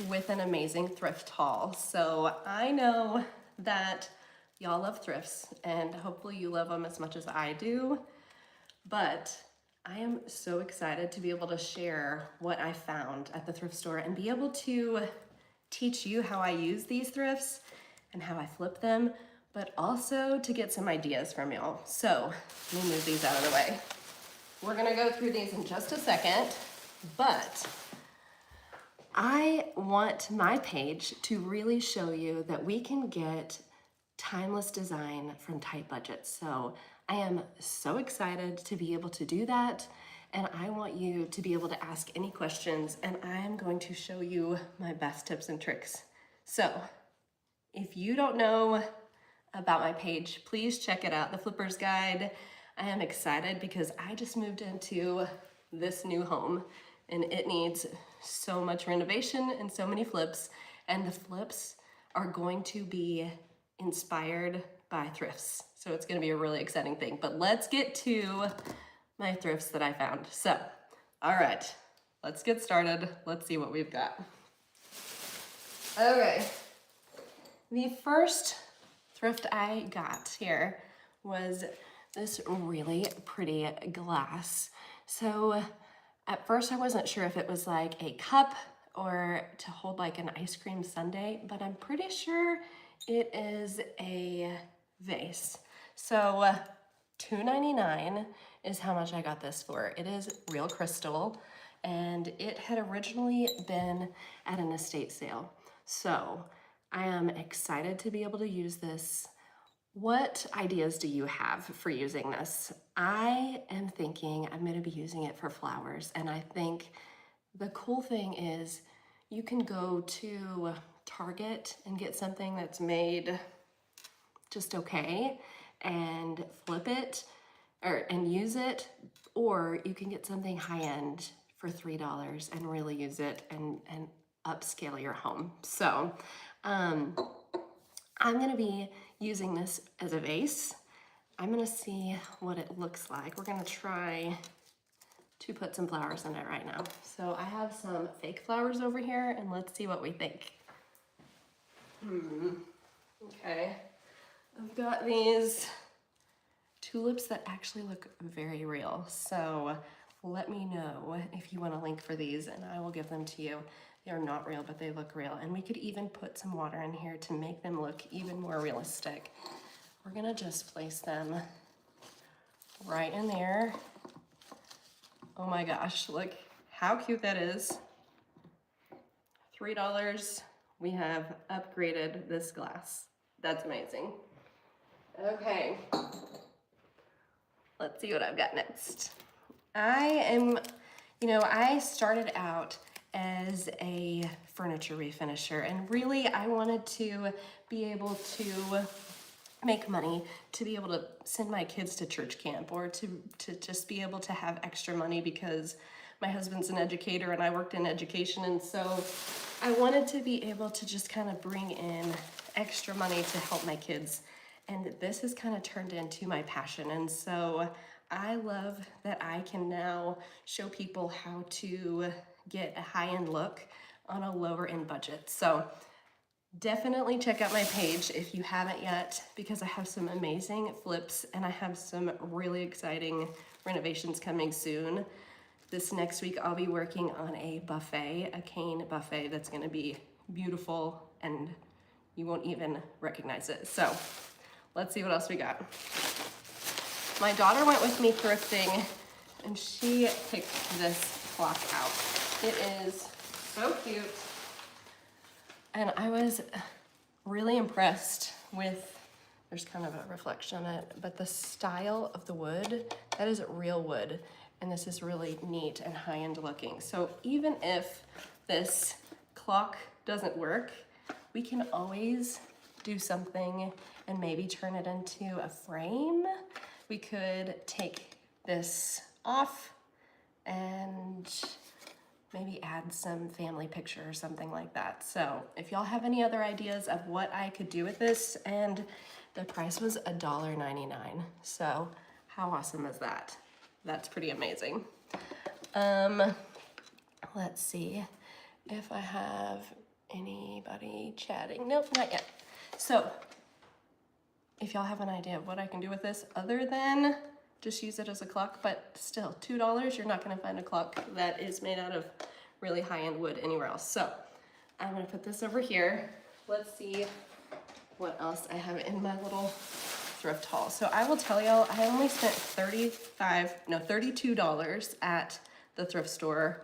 with an amazing thrift haul. So I know that y'all love thrifts and hopefully you love them as much as I do, but I am so excited to be able to share what I found at the thrift store and be able to teach you how I use these thrifts and how I flip them, but also to get some ideas from y'all. So let me move these out of the way. We're gonna go through these in just a second, but I want my page to really show you that we can get timeless design from tight budgets. So I am so excited to be able to do that. And I want you to be able to ask any questions, and I am going to show you my best tips and tricks. So if you don't know about my page, please check it out, the Flipper's Guide. I am excited because I just moved into this new home and it needs so much renovation and so many flips, and the flips are going to be inspired by thrifts. So it's gonna be a really exciting thing, but let's get to my thrifts that I found. So, all right, let's get started. Let's see what we've got. Okay, the first thrift I got here was this really pretty glass. So at first I wasn't sure if it was like a cup or to hold like an ice cream sundae, but I'm pretty sure it is a vase. So $2.99 is how much I got this for. It is real crystal and it had originally been at an estate sale. So I am excited to be able to use this. What ideas do you have for using this? I am thinking I'm going to be using it for flowers, and I think the cool thing is you can go to Target and get something that's made just okay and flip it and use it, or you can get something high-end for $3 and really use it and upscale your home. So I'm going to be using this as a vase. I'm going to see what it looks like. We're going to try to put some flowers in it right now. So I have some fake flowers over here, and let's see what we think. Okay. I've got these tulips that actually look very real. So let me know if you want a link for these and I will give them to you. They are not real, but they look real. And we could even put some water in here to make them look even more realistic. We're gonna just place them right in there. Oh my gosh, look how cute that is. $3, we have upgraded this glass. That's amazing. Okay, let's see what I've got next. I started out as a furniture refinisher, and really I wanted to be able to make money to be able to send my kids to church camp, or to just be able to have extra money because my husband's an educator and I worked in education, and so I wanted to be able to just kind of bring in extra money to help my kids, and this has kind of turned into my passion. And so I love that I can now show people how to get a high-end look on a lower end budget. So definitely check out my page if you haven't yet, because I have some amazing flips and I have some really exciting renovations coming soon. This next week I'll be working on a buffet, a cane buffet that's gonna be beautiful and you won't even recognize it. So let's see what else we got. My daughter went with me thrifting and she picked this clock out. It is so cute. And I was really impressed with, there's kind of a reflection on it, but the style of the wood, that is real wood. And this is really neat and high-end looking. So even if this clock doesn't work, we can always do something and maybe turn it into a frame. We could take this off and maybe add some family picture or something like that. So if y'all have any other ideas of what I could do with this, and the price was $1.99. So how awesome is that? That's pretty amazing. Let's see. if I have anybody chatting. Nope, not yet. So if y'all have an idea of what I can do with this other than just use it as a clock, but still $2, you're not gonna find a clock that is made out of really high-end wood anywhere else. So I'm gonna put this over here. Let's see what else I have in my little thrift haul. So I will tell y'all, I only spent $32 at the thrift store,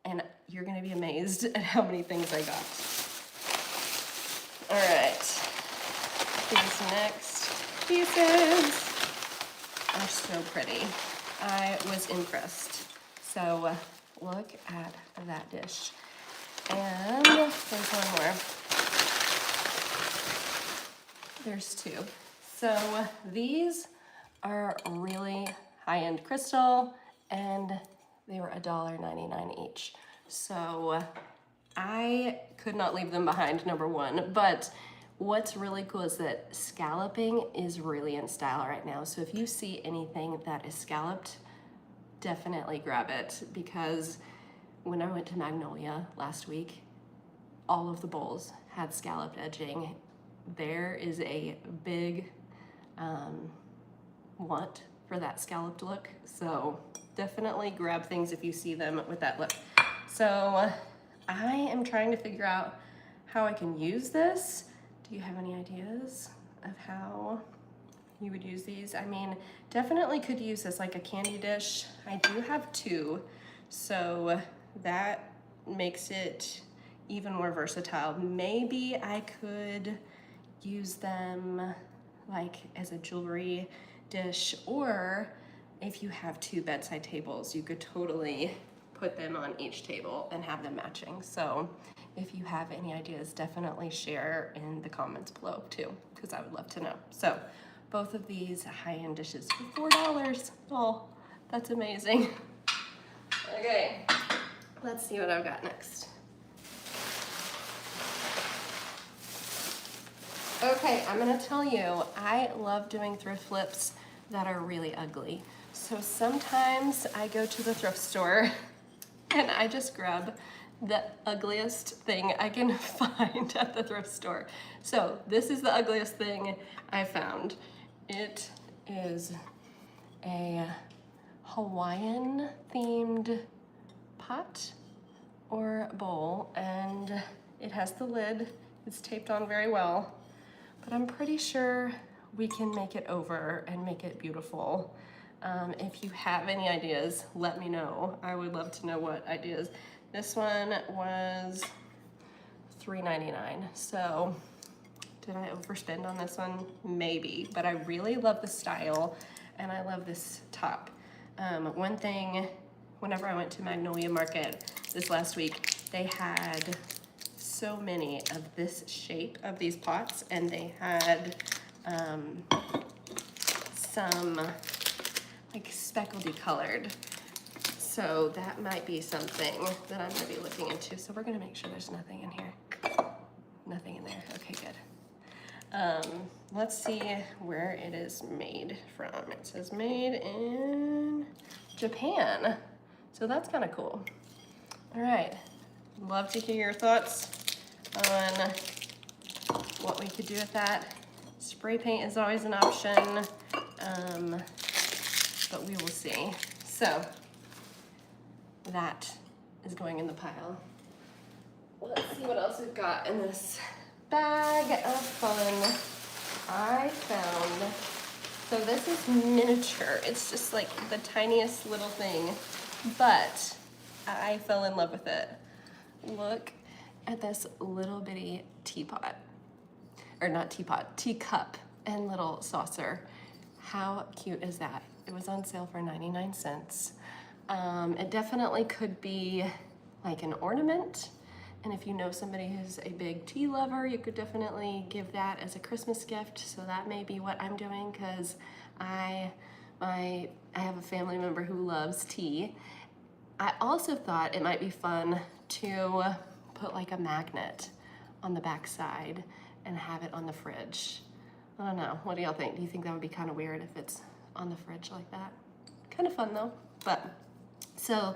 and you're gonna be amazed at how many things I got. All right, these next pieces are so pretty. I was impressed. So look at that dish. And there's one more. There's two. So these are really high-end crystal, and they were $1.99 each. So I could not leave them behind, number one, but what's really cool is that scalloping is really in style right now. So if you see anything that is scalloped, definitely grab it, because when I went to Magnolia last week, all of the bowls had scalloped edging. There is a big want for that scalloped look. So definitely grab things if you see them with that look. So I am trying to figure out how I can use this. Do you have any ideas of how you would use these? I mean, definitely could use this like a candy dish. I do have two, so that makes it even more versatile. Maybe I could use them like as a jewelry dish, or if you have two bedside tables, you could totally put them on each table and have them matching. So if you have any ideas, definitely share in the comments below too, because I would love to know. So both of these high-end dishes for $4. Oh, that's amazing. Okay, let's see what I've got next. Okay, I'm gonna tell you, I love doing thrift flips that are really ugly. So sometimes I go to the thrift store and I just grab the ugliest thing I can find at the thrift store. So this is the ugliest thing I found. It is a Hawaiian themed pot or bowl, and it has the lid. It's taped on very well, but I'm pretty sure we can make it over and make it beautiful. If you have any ideas, let me know. I would love to know what ideas. This one was $3.99. So did I overspend on this one? Maybe, but I really love the style and I love this top. One thing, whenever I went to Magnolia Market this last week, they had so many of this shape of these pots, and they had some like speckledy colored. So that might be something that I'm gonna be looking into. So we're gonna make sure there's nothing in here. Nothing in there, okay, good. Let's see where it is made from. It says made in Japan. So that's kind of cool. All right, love to hear your thoughts on what we could do with that. Spray paint is always an option, but we will see. So that is going in the pile. Let's see what else we've got in this bag of fun I found. So this is miniature. It's just like the tiniest little thing, but I fell in love with it. Look at this little bitty teapot, or not teapot, teacup and little saucer. How cute is that? It was on sale for 99 cents. It definitely could be like an ornament. And if you know somebody who's a big tea lover, you could definitely give that as a Christmas gift. So that may be what I'm doing, because I have a family member who loves tea. I also thought it might be fun to put like a magnet on the back side and have it on the fridge. I don't know, what do y'all think? Do you think that would be kind of weird if it's on the fridge like that? Kind of fun though. But so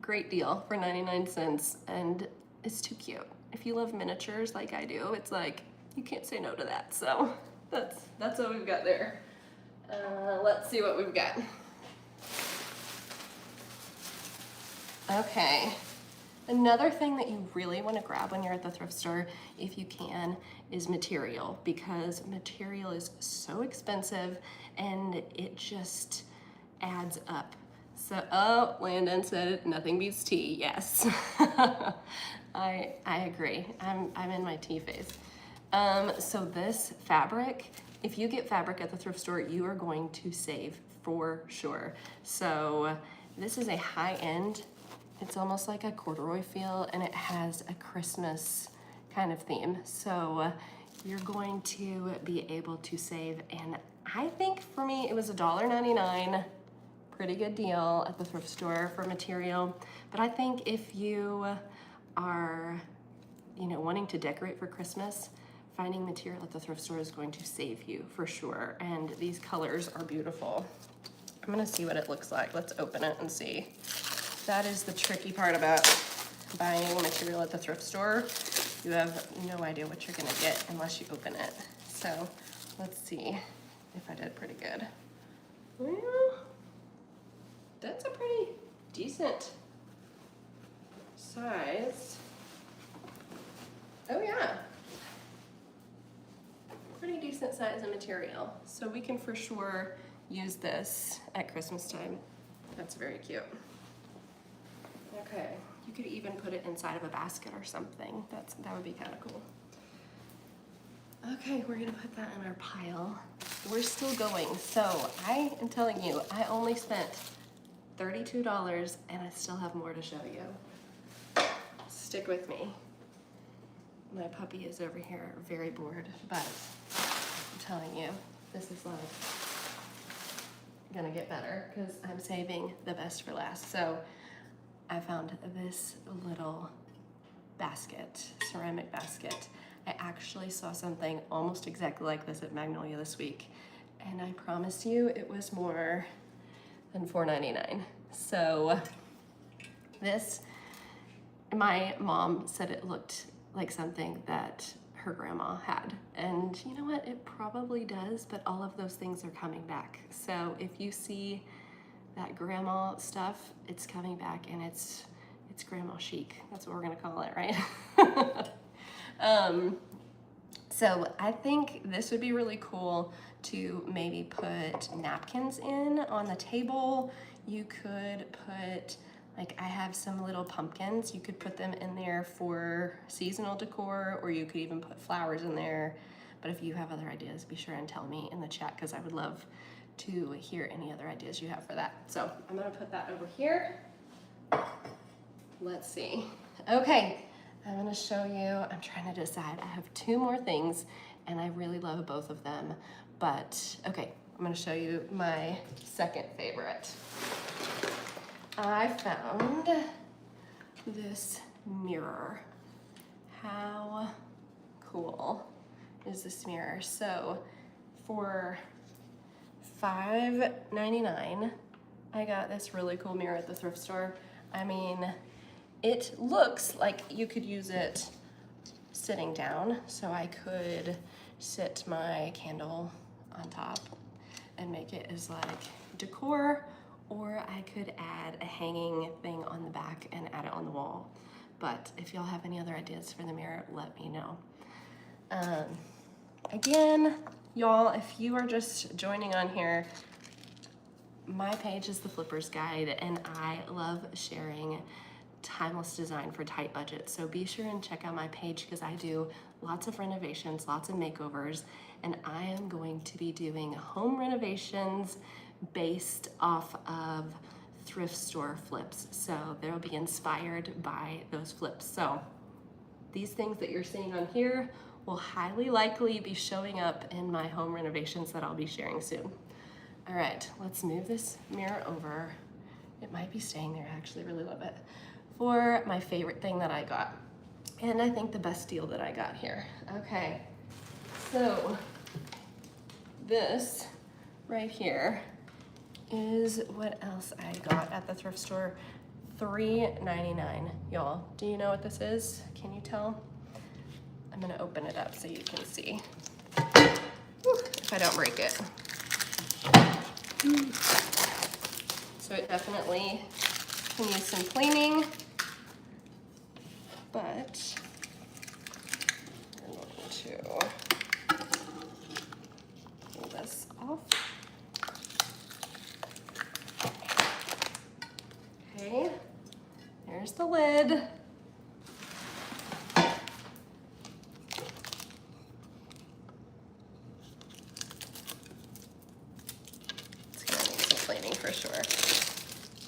great deal for 99 cents, and it's too cute. If you love miniatures like I do, it's like, you can't say no to that. So that's what we've got there. Let's see what we've got. Okay, another thing that you really want to grab when you're at the thrift store, if you can, is material, because material is so expensive and it just adds up. So, oh, Landon said nothing beats tea. Yes, I agree. I'm in my tea phase. So this fabric, if you get fabric at the thrift store, you are going to save for sure. So this is a high-end, it's almost like a corduroy feel, and it has a Christmas kind of theme. So you're going to be able to save, and I think for me it was $1.99. Pretty good deal at the thrift store for material. But I think if you are, wanting to decorate for Christmas, finding material at the thrift store is going to save you for sure. And these colors are beautiful. I'm gonna see what it looks like. Let's open it and see. That is the tricky part about buying material at the thrift store. You have no idea what you're gonna get unless you open it. So let's see if I did pretty good. Well, that's a pretty decent size. Oh yeah. Pretty decent size of material. So we can for sure use this at Christmas time. That's very cute. Okay, you could even put it inside of a basket or something. That would be kind of cool. Okay, we're gonna put that in our pile. We're still going. So I am telling you, I only spent $32 and I still have more to show you. Stick with me. My puppy is over here very bored, but I'm telling you, this is like gonna get better because I'm saving the best for last. So I found this little basket, ceramic basket. I actually saw something almost exactly like this at Magnolia this week, and I promise you it was more than $4.99. So this, my mom said it looked like something that her grandma had, and you know what, it probably does, but all of those things are coming back. So if you see that grandma stuff, it's coming back, and it's grandma chic. That's what we're gonna call it, right? So I think this would be really cool to maybe put napkins in on the table. You could put, like, I have some little pumpkins. You could put them in there for seasonal decor, or you could even put flowers in there. But if you have other ideas, be sure and tell me in the chat, because I would love to hear any other ideas you have for that. So I'm gonna put that over here. Let's see. Okay, I'm gonna show you, I'm trying to decide. I have two more things, and I really love both of them. But okay, I'm gonna show you my second favorite. I found this mirror. How cool is this mirror? So for $5.99, I got this really cool mirror at the thrift store. I mean, it looks like you could use it sitting down, so I could sit my candle on top and make it as like decor, or I could add a hanging thing on the back and add it on the wall. But if y'all have any other ideas for the mirror, let me know. Again, y'all, if you are just joining on here, my page is the Flipper's Guide, and I love sharing timeless design for tight budgets. So be sure and check out my page, because I do lots of renovations, lots of makeovers, and I am going to be doing home renovations based off of thrift store flips. So they'll be inspired by those flips. So these things that you're seeing on here will highly likely be showing up in my home renovations that I'll be sharing soon. All right, let's move this mirror over. It might be staying there. I actually really love it. For my favorite thing that I got, and I think the best deal that I got here. Okay, so this right here is what else I got at the thrift store $3.99, y'all. Do you know what this is? Can you tell? I'm gonna open it up so you can see. Whew, if I don't break it. So it definitely can use some cleaning, but we're going to pull this off. Okay, there's the lid. It's gonna need some cleaning for sure,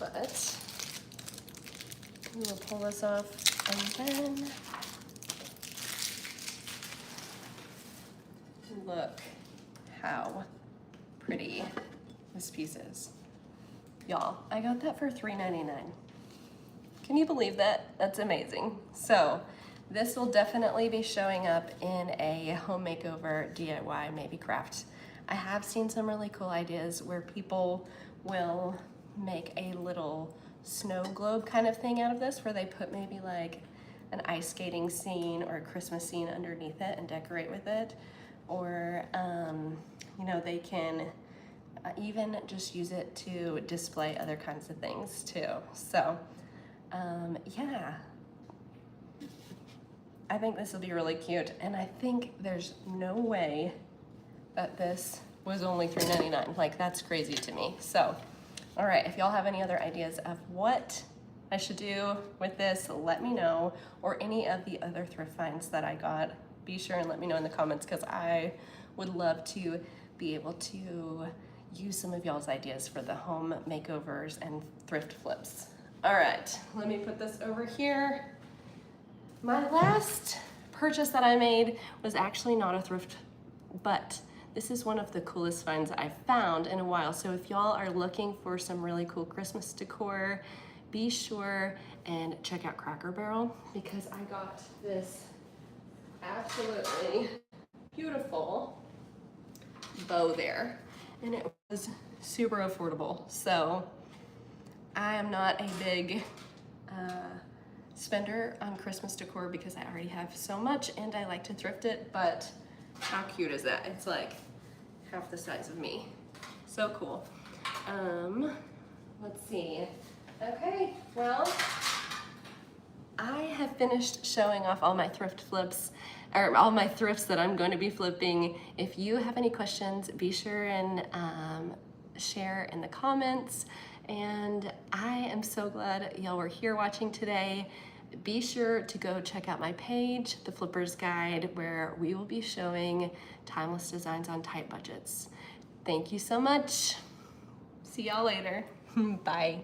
but we will pull this off and then look how pretty this piece is. Y'all, I got that for $3.99. Can you believe that? That's amazing. So this will definitely be showing up in a home makeover DIY, maybe craft. I have seen some really cool ideas where people will make a little snow globe kind of thing out of this, where they put maybe like an ice skating scene or a Christmas scene underneath it and decorate with it. Or, you know, they can even just use it to display other kinds of things too. So, yeah, I think this will be really cute. And I think there's no way that this was only $3.99. Like, that's crazy to me. So, all right, if y'all have any other ideas of what I should do with this, let me know, or any of the other thrift finds that I got, be sure and let me know in the comments, because I would love to be able to use some of y'all's ideas for the home makeovers and thrift flips. All right, let me put this over here. My last purchase that I made was actually not a thrift, but this is one of the coolest finds I've found in a while. So if y'all are looking for some really cool Christmas decor, be sure and check out Cracker Barrel, because I got this absolutely beautiful bow there, and it was super affordable. So I am not a big spender on Christmas decor because I already have so much and I like to thrift it, but how cute is that? It's like half the size of me. So cool. Let's see. Okay, well, I have finished showing off all my thrift flips, or all my thrifts that I'm going to be flipping. If you have any questions, be sure and share in the comments. And I am so glad y'all were here watching today. Be sure to go check out my page, The Flipper's Guide, where we will be showing timeless designs on tight budgets. Thank you so much. See y'all later. Bye.